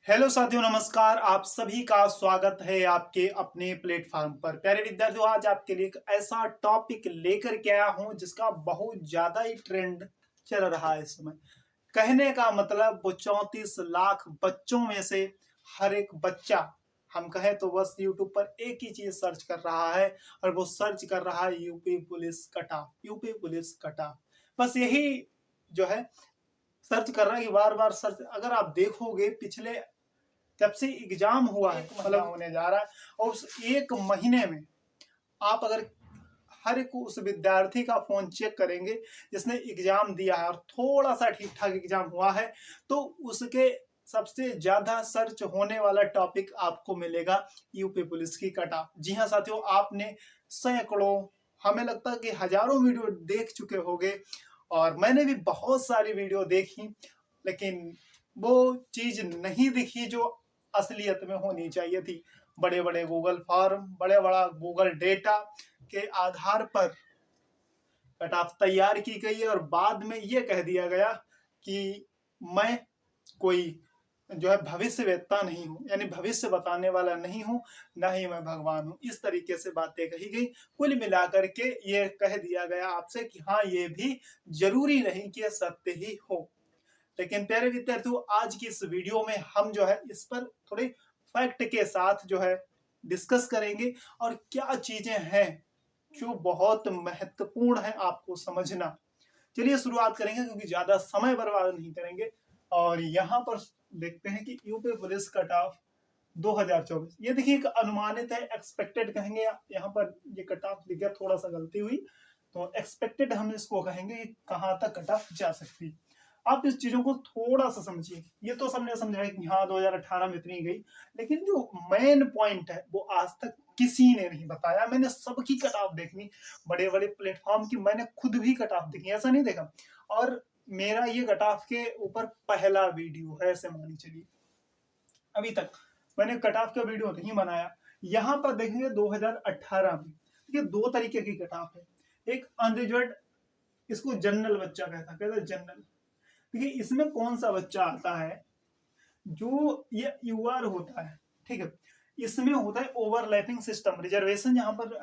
Hello साथियों, नमस्कार। आप सभी का स्वागत है आपके अपने प्लेटफॉर्म पर। प्यारे विद्यार्थियों, आज आपके लिए एक ऐसा टॉपिक लेकर के आया हूं जिसका बहुत ज्यादा ही ट्रेंड चल रहा है इस समय। कहने का मतलब वो 34 लाख बच्चों में से हर एक बच्चा, हम कहें तो बस यूट्यूब पर एक ही चीज सर्च कर रहा है, और वो सर्च कर रहा है UP police cut off, UP police cut off. बस यही जो है सर्च कर रहा है कि बार बार सर्च। अगर आप देखोगे पिछले जब से एग्जाम हुआ है, मतलब होने जा रहा है, और उस एक महीने में आप अगर हर एक उस विद्यार्थी का फोन चेक करेंगे जिसने एग्जाम दिया है और थोड़ा सा ठीक ठाक एग्जाम हुआ है, तो उसके सबसे ज्यादा सर्च होने वाला टॉपिक आपको मिलेगा यूपी पुलिस की कट ऑफ। जी हाँ साथियों, आपने सैकड़ों, हमें लगता है कि हजारों वीडियो देख चुके होंगे, और मैंने भी बहुत सारी वीडियो देखी, लेकिन वो चीज नहीं दिखी जो असलियत में होनी चाहिए थी। बड़े बड़े गूगल फॉर्म, बड़े बड़ा गूगल डेटा के आधार पर कट ऑफ तैयार की गई है, और बाद में ये कह दिया गया कि मैं कोई जो है भविष्यवेत्ता नहीं हूं, यानी भविष्य बताने वाला नहीं हूं, ना ही मैं भगवान हूं। इस तरीके से बातें कही गई। कुल मिलाकर के ये कह दिया गया आपसे कि हाँ, ये भी जरूरी नहीं कि सत्य ही हो। लेकिन प्यारे विद्यार्थियों, आज की इस वीडियो में हम जो है इस पर थोड़े फैक्ट के साथ जो है डिस्कस करेंगे, और क्या चीजें हैं जो बहुत महत्वपूर्ण है आपको समझना। चलिए शुरुआत करेंगे, क्योंकि ज्यादा समय बर्बाद नहीं करेंगे। और यहाँ पर देखते हैं कि यूपी पुलिस कट ऑफ 2024, ये देखिए एक अनुमानित है, एक्सपेक्टेड कहेंगे। यहाँ पर ये कट ऑफ लिख गया, थोड़ा सा गलती हुई, तो एक्सपेक्टेड हम इसको कहेंगे कहाँ तक कट ऑफ जा सकती है। आप इस चीजों को थोड़ा सा समझिए। ये तो सबने समझा है कि हाँ 2018 में इतनी गई, लेकिन जो मेन पॉइंट है वो आज तक किसी ने नहीं बताया। मैंने सबकी कट ऑफ देखनी, बड़े बड़े प्लेटफॉर्म की मैंने खुद भी कट ऑफ देखी, ऐसा नहीं देखा। और मेरा ये कट ऑफ के ऊपर पहला वीडियो है, ऐसे मानी चलिए। अभी तक मैंने कट ऑफ का वीडियो नहीं बनाया। यहाँ पर देखेंगे 2018 में ये दो तरीके की कट ऑफ है। एक अनरिजर्व, इसको जनरल बच्चा कहता है जनरल। देखिए इसमें कौन सा बच्चा आता है, जो ये यूआर होता है, ठीक है। इसमें होता है ओवरलैपिंग सिस्टम। रिजर्वेशन यहाँ पर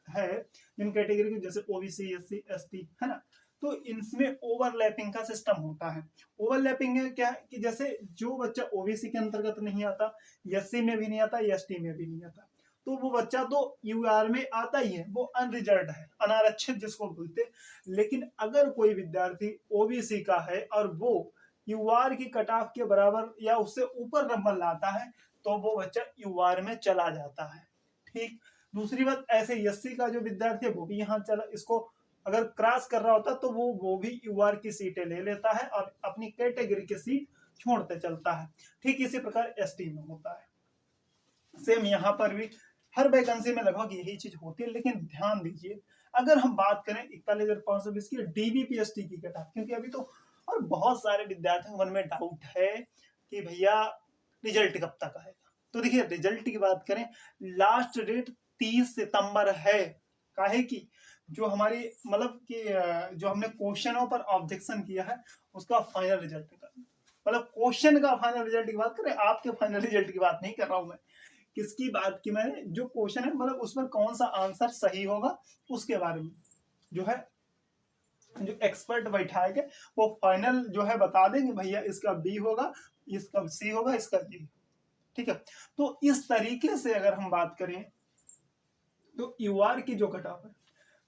है जिन कैटेगरी के, जैसे ओबीसी, एससी, एसटी, है ना। तो इनमें ओवरलैपिंग का सिस्टम होता है। ओवरलैपिंग है क्या कि जैसे जो बच्चा ओबीसी के अंतर्गत नहीं आता, एससी में भी नहीं आता, एसटी में भी नहीं आता, तो वो बच्चा तो यूआर में आता ही है, वो अनरिजर्व है, अनारक्षित जिसको बोलते। लेकिन अगर कोई विद्यार्थी ओबीसी का है और वो यूआर की कट ऑफ के बराबर या उससे ऊपर नंबर लाता है, तो वो बच्चा यूआर में चला जाता है। ठीक। दूसरी बात, ऐसे एससी का जो विद्यार्थी है वो भी यहाँ चला, इसको अगर क्रॉस कर रहा होता तो वो भी यूआर की सीटें ले लेता है और अपनी कैटेगरी की सीट छोड़ते चलता है। ठीक इसी प्रकार एसटी में होता है। सेम यहाँ पर भी हर वैकेंसी में लगभग यही चीज होती है। लेकिन ध्यान दीजिए, अगर हम बात करें 41,520 की डीबीपीएसटी की कट ऑफ, क्योंकि अभी तो और बहुत सारे विद्यार्थियों के मन में डाउट है कि भैया रिजल्ट कब तक आएगा। तो देखिए रिजल्ट की बात करें, लास्ट डेट 30 सितंबर है। काहे की जो हमारी मतलब कि जो हमने क्वेश्चनों पर ऑब्जेक्शन किया है उसका फाइनल रिजल्ट निकलना, मतलब क्वेश्चन का फाइनल रिजल्ट की बात करें, आपके फाइनल रिजल्ट की बात नहीं कर रहा हूं मैं। किसकी बात की मैंने, जो क्वेश्चन है मतलब उस पर कौन सा आंसर सही होगा उसके बारे में जो है, जो एक्सपर्ट बैठाएंगे वो फाइनल जो है बता देंगे भैया इसका बी होगा, इसका सी होगा, इसका डी। ठीक है। तो इस तरीके से अगर हम बात करें तो यूआर की जो कट ऑफ है,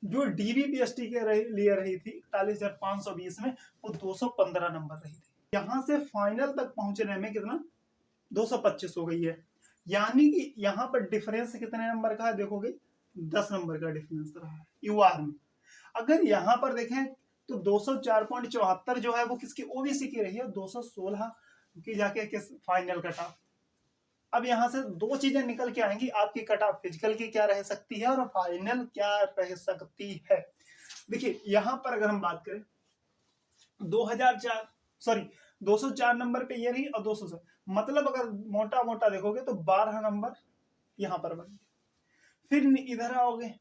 जो डीबीपीएसटी के लिए रही थी 41,520 में, वो 215 नंबर रही थी। यहां से फाइनल तक पहुंचने में कितना, 225 हो गई है। यानी कि यहाँ पर डिफरेंस कितने नंबर का है देखोगे, 10 नंबर का डिफरेंस रहा है यूआर में। अगर यहाँ पर देखें तो 204.74 जो है वो किसकी, ओबीसी की रही है, 216 की जाके किस फाइनल कट ऑफ। अब यहाँ से दो चीजें निकल के आएंगी, आपकी कट ऑफ फिजिकल की क्या रह सकती है और फाइनल क्या रह सकती है। देखिए यहाँ पर अगर हम बात करें 2004, सॉरी 204 नंबर पे ये रही और 200 से, मतलब अगर मोटा मोटा देखोगे तो 12 नंबर यहाँ पर बन गए। फिर इधर आओगे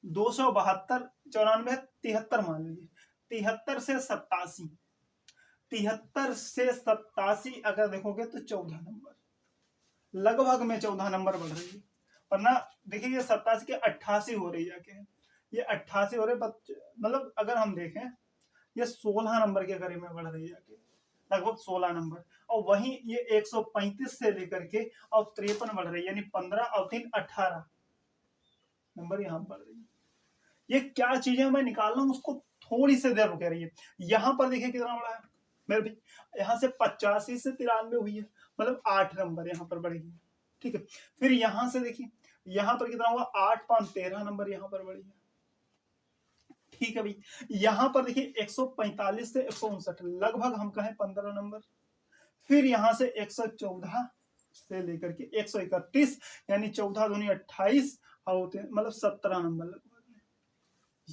272, 94, 73 मान लीजिए, 73 से 87, 73 से 87 अगर देखोगे तो 14 नंबर, लगभग में 14 नंबर बढ़ रही है। वरना देखिए ये 87 के 88 हो रही है, ये 88 हो रहे, मतलब अगर हम देखें ये 16 नंबर के करीब में बढ़ रही है, लगभग 16 नंबर। और वहीं ये 135 से लेकर के और 53 बढ़ रही है, यानी 15 और 3 18 नंबर यहाँ बढ़ रही है। ये क्या चीजें मैं निकाल रहा हूँ उसको थोड़ी सी देर रुके रही है। यहाँ पर देखिए कितना बड़ा है मेरे भी, यहाँ से 85 से 93 हुई है, मतलब 8 नंबर यहाँ पर बढ़ी है। ठीक है, फिर यहाँ से देखिए यहाँ पर कितना हुआ, 8 5 13 नंबर यहाँ पर बढ़ी है। ठीक है भाई, यहाँ पर देखिए 145 से 159, लगभग हम कहें 15 नंबर। फिर यहाँ से 114 से लेकर के 131, यानी 14 दूनी 28 और मतलब 17 नंबर लगभग।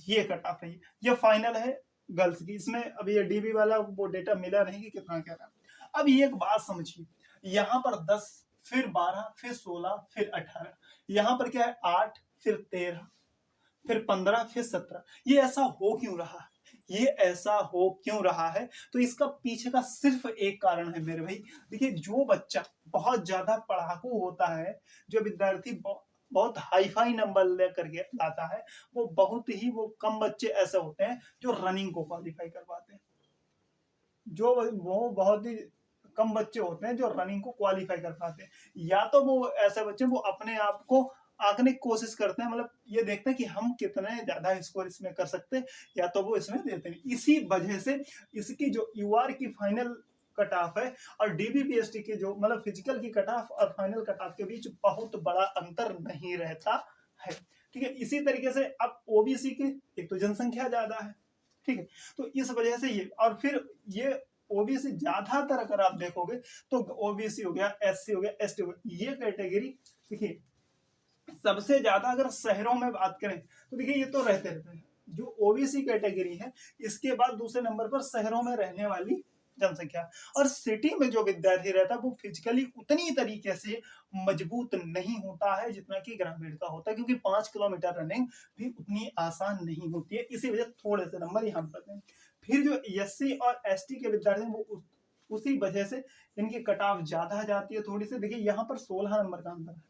ये कट ऑफ है, ये फाइनल है गर्ल्स की। इसमें अभी ये डीबी वाला वो डेटा मिला नहीं कि कितना कह रहा है। अब ये एक बात समझिए, यहाँ पर 10, फिर 12, फिर 16, फिर 18, यहाँ पर क्या है 8, फिर 13, फिर 15, फिर 17। ये ऐसा हो क्यों रहा है, ये ऐसा हो क्यों रहा है? तो इसका पीछे का सिर्फ एक कारण है मेरे भाई। देखिए जो बच्चा बहुत ज्यादा पढ़ाकू होता है, जो विद्यार्थी बहुत हाई फाई नंबर लेकर के लाता है, वो बहुत ही वो कम बच्चे ऐसे होते हैं जो रनिंग को क्वालिफाई कर पाते हैं। जो वो बहुत ही कम बच्चे होते हैं जो रनिंग को क्वालिफाई कर पाते हैं। या तो वो ऐसे बच्चे वो अपने आप को आंकने की कोशिश करते हैं, मतलब ये देखते हैं कि हम कितने ज्यादा स्कोर इसमें कर सकते हैं, या तो वो इसमें देते हैं। इसी वजह से इसकी जो यूआर की फाइनल कट ऑफ है और डीबीपीएसटी के जो मतलब फिजिकल की कट ऑफ और फाइनल कट ऑफ के बीच बहुत बड़ा अंतर नहीं रहता है। ठीक है, इसी तरीके से अब ओबीसी के एक तो जनसंख्या ज्यादा है, ठीक है, तो इस वजह से ये, और फिर ये ओबीसी ज्यादातर अगर आप देखोगे तो ओबीसी हो गया, एससी हो गया, एसटी हो गया, ये कैटेगरी देखिए सबसे ज्यादा अगर शहरों में बात करें तो देखिए ये तो रहते हैं। जो ओबीसी कैटेगरी है इसके बाद दूसरे नंबर पर शहरों में रहने वाली जनसंख्या। और सिटी में जो विद्यार्थी रहता है वो फिजिकली उतनी तरीके से मजबूत नहीं होता है जितना कि ग्रामीण का होता है, क्योंकि 5 किलोमीटर रनिंग भी उतनी आसान नहीं होती है, इसी वजह थोड़े से नंबर यहाँ पर हैं। फिर जो एससी और एसटी के विद्यार्थी वो उसी वजह से इनकी कट ऑफ ज्यादा जाती है थोड़ी सी। देखिए यहाँ पर 16 नंबर का अंतर है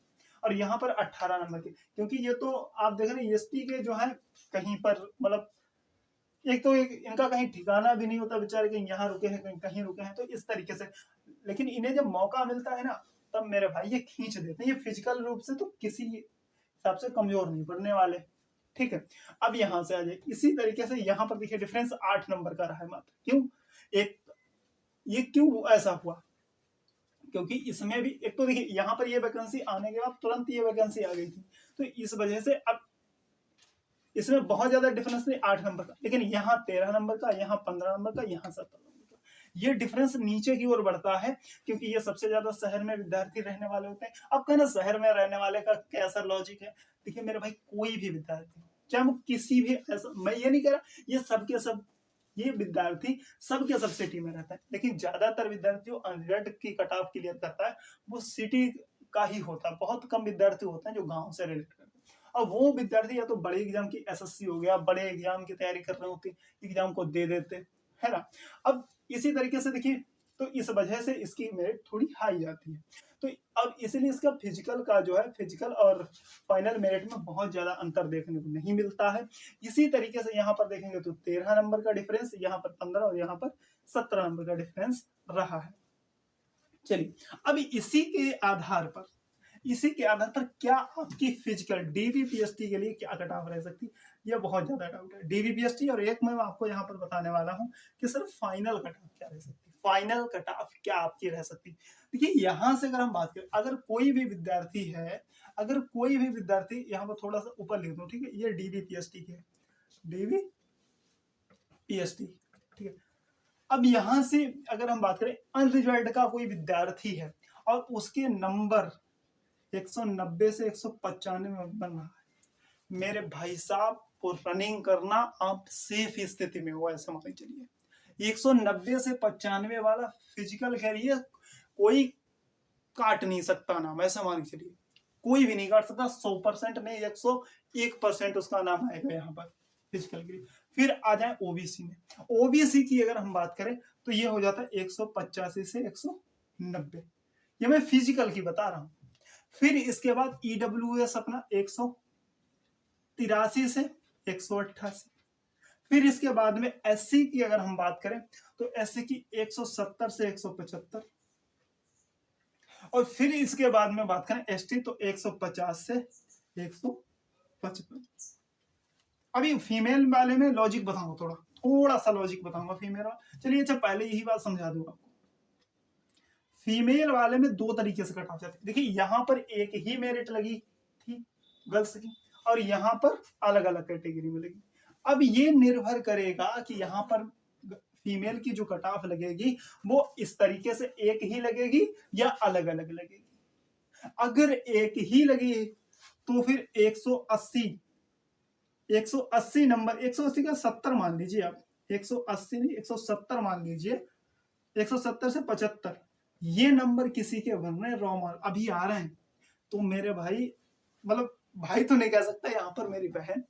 और यहाँ पर 18 नंबर के, क्योंकि ये तो आप देख रहे हैं एसटी के जो है कहीं पर मतलब एक तो एक इनका कहीं ठिकाना भी नहीं होता, बेचारे कहीं यहाँ रुके हैं कहीं कहीं रुके हैं, तो इस तरीके से। लेकिन इन्हें जब मौका मिलता है ना तब मेरे भाई ये खींच देते हैं, ये फिजिकल रूप से तो किसी हिसाब से कमजोर नहीं पड़ने वाले। ठीक है, अब यहाँ से आ जाए इसी तरीके से यहाँ पर देखिए डिफरेंस 8 नंबर का रहा है मात्र। क्यों एक ये क्यों ऐसा हुआ, क्योंकि इसमें भी एक तो देखिए यहाँ पर ये वैकेंसी आने के बाद तुरंत ये वैकेंसी आ गई थी, तो इस वजह से अब इसमें बहुत ज्यादा डिफरेंस नहीं 8 नंबर का, लेकिन यहाँ 13 नंबर का, यहाँ 15 नंबर का, यहाँ 17 नंबर का, ये डिफरेंस नीचे की ओर बढ़ता है क्योंकि ये सबसे ज्यादा शहर में विद्यार्थी रहने वाले होते हैं। अब कहना शहर में रहने वाले का कैसा लॉजिक है, देखिए मेरे भाई कोई भी विद्यार्थी चाहे वो किसी भी ऐसा, मैं ये नहीं कह रहा ये सबके सब ये विद्यार्थी सबके सब सिटी में रहता है, लेकिन ज्यादातर विद्यार्थी जो 100 की कट ऑफ क्लियर करता है वो सिटी का ही होता है। बहुत कम विद्यार्थी होते हैं जो गांव से रिलेट करते हैं। और वो विद्यार्थी या तो बड़े एग्जाम की एसएससी हो गया, बड़े एग्जाम की तैयारी कर रहे होते एग्जाम को दे देते है ना। अब इसी तरीके से देखिए तो इस वजह से इसकी मेरिट थोड़ी हाई जाती है। तो अब इसलिए इसका फिजिकल का जो है फिजिकल और फाइनल मेरिट में बहुत ज्यादा अंतर देखने को नहीं मिलता है। इसी तरीके से यहाँ पर देखेंगे तो 13 नंबर का डिफरेंस, यहाँ पर 15 और यहाँ पर 17 नंबर का डिफरेंस रहा है। चलिए अब इसी के आधार पर क्या आपकी फिजिकल डीबीपीएसटी के लिए क्या कट ऑफ रह सकती है, यह बहुत ज्यादा डाउट है डीबीपीएसटी। और एक मैं आपको यहाँ पर बताने वाला हूँ कि सर फाइनल कट ऑफ क्या रह सकती है, फाइनल कट ऑफ क्या आपकी रह सकती है। देखिए यहाँ से अगर हम बात करें, अगर कोई भी विद्यार्थी है, अगर कोई भी विद्यार्थी यहाँ पर थोड़ा सा ऊपर लिख दूं, ठीक है, ये डीबीपीएसटी के डीबीपीएसटी, ठीक है। अब यहां से अगर हम बात करें अनरिजल्ट का कोई विद्यार्थी है और उसके नंबर 190 से 195 में बन रहा है, मेरे भाई साहब वो रनिंग करना आप सेफ स्थिति में हो ऐसा मान के चलिए। 190 से 95 वाला फिजिकल करिए कोई काट नहीं सकता नाम, ऐसा मान के चलिए कोई भी नहीं काट सकता। 100% नहीं 101% उसका नाम आएगा यहाँ पर फिजिकल के लिए। फिर आ जाए ओबीसी में, ओबीसी की अगर हम बात करें तो ये हो जाता है 185 से 190। ये मैं फिजिकल की बता रहा हूं। फिर इसके बाद ईडब्ल्यूएस अपना 183 से 188। फिर इसके बाद में एससी की अगर हम बात करें तो एससी की 170 से 175। और फिर इसके बाद में बात करें एसटी तो 150 से 155। अभी फीमेल वाले में लॉजिक बताऊंगा, थोड़ा सा लॉजिक बताऊंगा फीमेल वाला। चलिए अच्छा पहले यही बात समझा दूंगा आपको। फीमेल वाले में दो तरीके से कट ऑफ जाती है। देखिए यहाँ पर एक ही मेरिट लगी थी गर्ल्स की, और यहाँ पर अलग अलग कैटेगरी में लगी। अब ये निर्भर करेगा कि यहाँ पर फीमेल की जो कट ऑफ लगेगी वो इस तरीके से एक ही लगेगी या अलग अलग लगेगी। अगर एक ही लगी तो फिर 180 नंबर, 180 का 70 मान लीजिए आप, 180 नहीं 170 मान लीजिए, 170 से 75 ये नंबर किसी के बन रहे रॉमन अभी आ रहे हैं, तो मेरे भाई, मतलब भाई तो नहीं कह सकता, यहाँ पर मेरी बहन,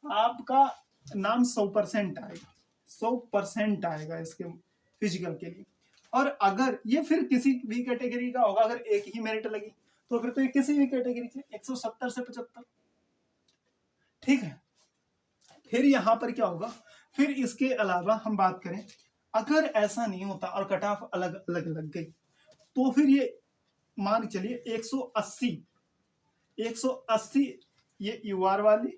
आपका नाम 100% आएगा, 100% आएगा इसके फिजिकल के लिए। और अगर ये फिर किसी भी कैटेगरी का होगा, अगर एक ही मेरिट लगी तो फिर तो ये किसी भी कैटेगरी के 170 से 75, ठीक है। फिर यहां पर क्या होगा, फिर इसके अलावा हम बात करें, अगर ऐसा नहीं होता और कट ऑफ अलग अलग लग गई तो फिर ये मान चलिए 180 ये यूआर वाली,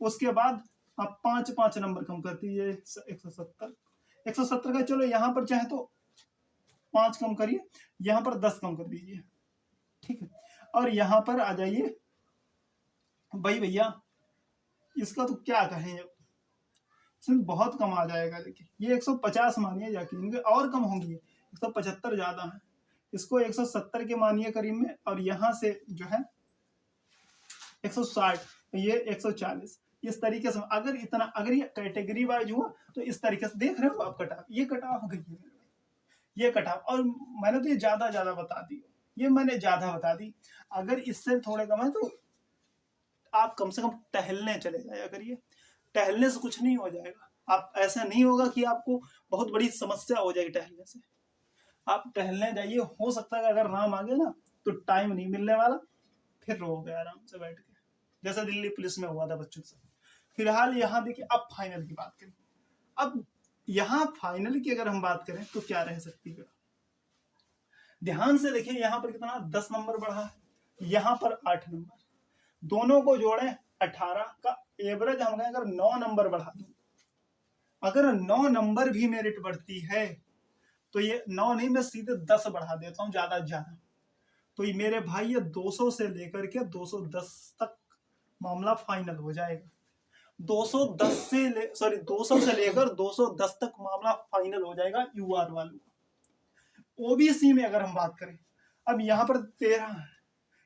उसके बाद आप 5 नंबर कम कर दीजिए, 170 का, चलो यहां पर चाहे तो 5 कम करिए, यहां पर 10 कम कर दीजिए, ठीक है। और यहां पर आ जाइए भाई भैया, इसका तो क्या कहें, इसमें बहुत कम आ जाएगा। देखिए ये 150 मानिए जाके, इनके और कम होंगी, 175 ज्यादा है, इसको 170 के मानिए करीब में, और यहां से जो है 160, ये 140, इस तरीके से अगर इतना, अगर ये कैटेगरी वाइज हुआ तो इस तरीके से देख रहे हो आप कटाव, ये कटाव गई है, ये कटाव। और मैंने तो ये ज्यादा बता दी, ये मैंने ज्यादा बता दी। अगर इससे थोड़े कम है तो आप कम से कम टहलने चले जाया करिए, टहलने से कुछ नहीं हो जाएगा। आप ऐसा नहीं होगा कि आपको बहुत बड़ी समस्या हो जाएगी टहलने से, आप टहलने जाइए, हो सकता है अगर नाम आ गया ना तो टाइम नहीं मिलने वाला, फिर रहोगे आराम से बैठ के, जैसा दिल्ली पुलिस में हुआ था बच्चों से। फिलहाल यहाँ देखिए, अब फाइनल की बात करें। अब यहाँ फाइनल की अगर हम बात करें तो क्या रह सकती है, ध्यान से देखिए, यहाँ पर कितना 10 नंबर बढ़ा है, यहाँ पर 8 नंबर, दोनों को जोड़े 18 का एवरेज हम अगर 9 नंबर बढ़ा दूं, अगर 9 नंबर भी मेरिट बढ़ती है तो ये 9 नहीं, मैं सीधे 10 बढ़ा देता हूं ज्यादा ज्यादा, तो ये मेरे भाई ये 200 से लेकर के 210 तक मामला फाइनल हो जाएगा। 210 से 200 से लेकर 210 तक मामला फाइनल हो जाएगा यूआर वालों का। ओबीसी में अगर हम बात करें, अब यहाँ पर 13,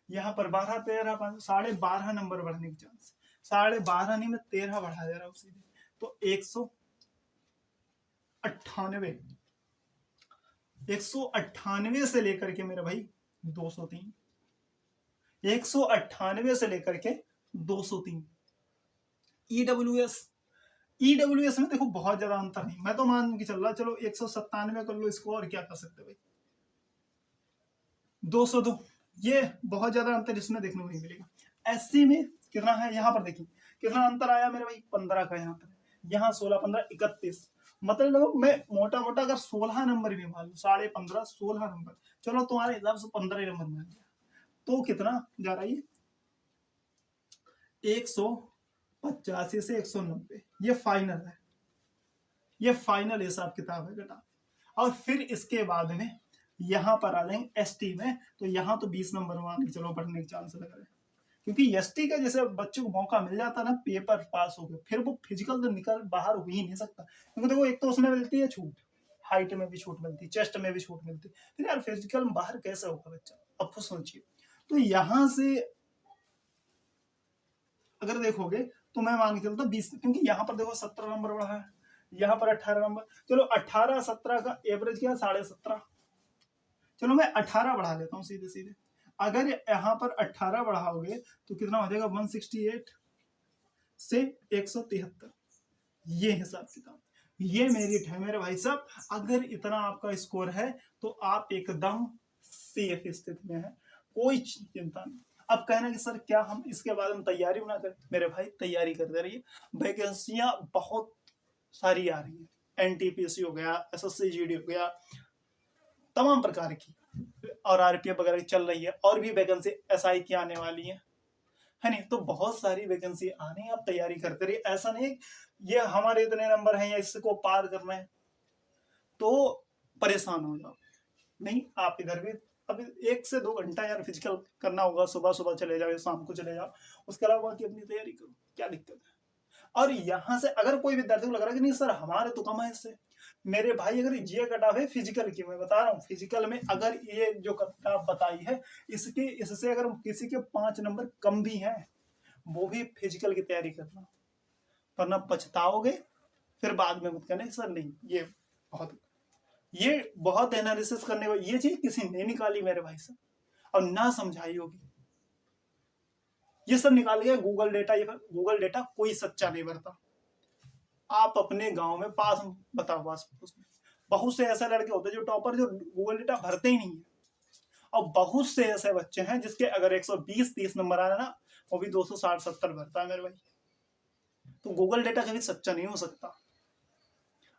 यहाँ पर 12, 13, 12.5 नंबर बढ़ने की चांस, 12.5 नहीं, मैं 13 बढ़ा दे रहा हूँ सीधे, तो 198 से लेकर के मेरे भाई 203, 198 से लेकर के 203। ईडब्ल्यूएस में देखो बहुत ज्यादा अंतर नहीं, मैं तो मान के चल रहा, चलो 197 कर लो इसको, और क्या कर सकते भाई, 202, ये बहुत ज्यादा अंतर इसमें देखने को नहीं मिलेगा। एससी में कितना है, यहाँ पर देखिए कितना अंतर आया मेरे भाई, 15 का यहाँ पर, यहाँ 16, 15, 31, मतलब मैं मोटा अगर 16 नंबर भी मान लू, 15.5, 16 नंबर, चलो तुम्हारे हिसाब से 15 नंबर मान लिया, तो कितना जा रहा है, 185 से 190, ये फाइनल है, ये फाइनल हिसाब किताब है बेटा। और फिर इसके बाद में यहाँ पर आ जाएंगे एसटी में, तो यहाँ तो 20 नंबर मान के चलो बढ़ने के चांस लग रहे हैं, क्योंकि एसटी का जैसे बच्चों को मौका मिल जाता ना, पेपर पास हो गए, फिर वो फिजिकल तो निकल बाहर हो ही नहीं सकता, क्योंकि देखो एक तो उसमें मिलती है छूट, हाइट में भी छूट मिलती है, चेस्ट में भी छूट मिलती है, फिर यार फिजिकल में बाहर कैसे होगा बच्चा, अब तो सोचिए। तो यहां से अगर देखोगे तो मैं मान के चलता 20, क्योंकि यहाँ पर देखो 17 नंबर बढ़ा है, यहाँ पर 18 नंबर, चलो 18, 17 का एवरेज क्या, 17.5, चलो मैं 18 बढ़ा लेता हूँ सीधे सीधे। अगर यहाँ पर 18 बढ़ाओगे तो कितना हो जाएगा, 168 से 173, ये हिसाब किताब, ये मेरिट है मेरे भाई साहब। अगर इतना आपका स्कोर है तो आप एकदम सेफ स्थिति में है, कोई चिंता नहीं। अब कहना कि सर क्या हम इसके बाद हम तैयारी ना करें? मेरे भाई तैयारी करते रहिए, वैकेंसियां बहुत सारी आ रही है। एनटीपीसी हो गया, एसएससी जीडी हो गया, तमाम प्रकार की, और आरपीएफ वगैरह की चल रही है, और भी वैकेंसी एसआई की आने वाली है नहीं? तो बहुत सारी वैकेंसी आनी है, आप तैयारी करते रहिए। ऐसा नहीं ये हमारे इतने नंबर हैं या इसको पार करना है तो परेशान हो जाओ, नहीं। आप इधर भी अब 1 से 2 घंटा यार फिजिकल करना होगा, सुबह सुबह चले जाओ, शाम को चले जाओ, उसके अलावा की अपनी तैयारी करो, क्या दिक्कत है? और यहाँ से अगर कोई विद्यार्थी को लग रहा है कि नहीं सर हमारे तो कम है इससे, मेरे भाई अगर ये कट ऑफ है फिजिकल की, मैं बता रहा हूँ फिजिकल में अगर ये जो कट ऑफ बताई है इससे अगर किसी के 5 नंबर कम भी हैं, वो भी फिजिकल की तैयारी करना, वरना पछताओगे फिर बाद में मत कहना सर नहीं ये बहुत एनालिसिस करने को ये चीज किसी ने निकाली मेरे भाई साहब, और ना समझाई होगी। ये सब निकाल गया गूगल डेटा। ये गूगल डेटा कोई सच्चा नहीं भरता। आप अपने गांव में पास बताओ, पास बहुत से ऐसे लड़के होते हैं जो टॉपर, जो गूगल डेटा भरते ही नहीं है, और बहुत से ऐसे बच्चे हैं जिसके अगर 120-30 नंबर आ रहा ना, वो भी 260-70 भरता है मेरे भाई। तो गूगल डेटा कभी सच्चा नहीं हो सकता।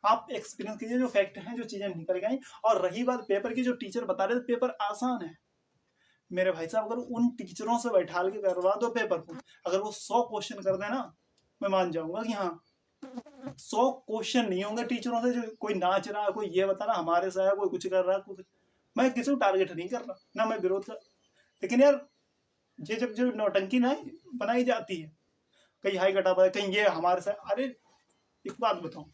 आप एक्सपीरियंस कीजिए, जो फैक्ट हैं, जो चीजें निकल गई। और रही बात पेपर की, जो टीचर बता रहे थे पेपर आसान है, मेरे भाई साहब अगर उन टीचरों से बैठा के करवा दो पेपर को, अगर वो 100 क्वेश्चन कर देना, मैं मान जाऊंगा कि हाँ 100 क्वेश्चन नहीं होंगे टीचरों से जो कोई नाच रहा है, कोई ये बता रहा हमारे से है, कोई कुछ कर रहा है, कुछ। मैं किसी को टारगेट नहीं कर रहा, ना मैं विरोध कर, लेकिन यार ये जब जो नौटंकी ना बनाई जाती है, कहीं हाई कटा पाए, कहीं ये हमारे से, अरे एक बात बताऊं,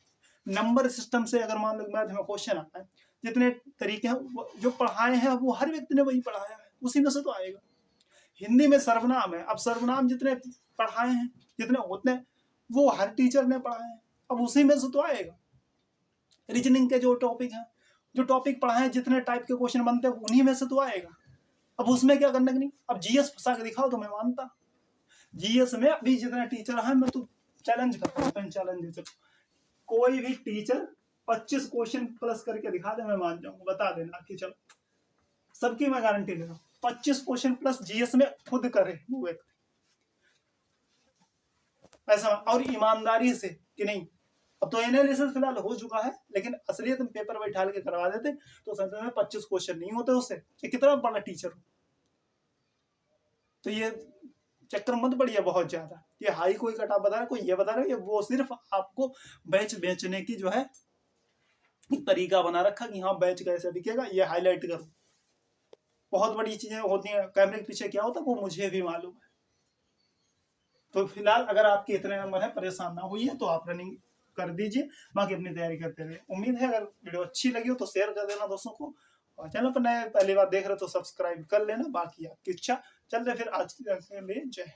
नंबर सिस्टम से अगर मान लो मैथ में क्वेश्चन आता है, जितने तरीके हैं जो पढ़ाए हैं वो हर व्यक्ति ने वही पढ़ाया है, उसी में से तो आएगा। हिंदी में सर्वनाम है, अब सर्वनाम जितने पढ़ाए हैं, जितने होते हैं, वो हर टीचर ने पढ़ाए हैं, अब उसी में से तो आएगा। रीजनिंग के जो टॉपिक हैं, जो टॉपिक पढ़ाए हैं, जितने टाइप के क्वेश्चन बनते हैं, उन्हीं में से तो आएगा। अब उसमें क्या करना कि नहीं, अब जीएस फंसा के दिखाओ तो मैं मानता। जीएस में अभी जितने टीचर हैं, मैं तो चैलेंज करता हूँ, चैलेंज, कोई भी टीचर 25 क्वेश्चन प्लस करके दिखा दे, मैं मान जाऊंगा, बता देना कि चलो, सबकी मैं गारंटी दे रहा हूँ 25 क्वेश्चन प्लस जीएस में खुद करे वो व्यक्ति, ऐसा, और ईमानदारी से कि नहीं। अब तो एनालिसिस फिलहाल हो चुका है, लेकिन असलियत में पेपर बैठा के करवा देते तो संसद में 25 क्वेश्चन नहीं होते उससे, ये कितना बड़ा टीचर हो। तो ये चक्कर मत पड़िए बहुत ज्यादा, ये हाई कोई कटा बता रहा है, कोई ये बता रहा है, ये वो सिर्फ आपको बैच बेचने की जो है तरीका बना रखा कि हाँ बैच कैसे बिकेगा, ये हाईलाइट करो। बहुत बड़ी चीजें होती हैं, कैमरे के पीछे क्या होता है वो मुझे भी मालूम है। तो फिलहाल अगर आपके इतने नंबर है, परेशान ना होइए, तो आप रनिंग कर दीजिए, बाकी अपनी तैयारी करते रहिए। उम्मीद है अगर वीडियो अच्छी लगी हो तो शेयर कर देना दोस्तों को, और चैनल पर नए पहली बार देख रहे हो तो सब्सक्राइब कर लेना, बाकी आपकी इच्छा। चलते फिर आज के लिए जय।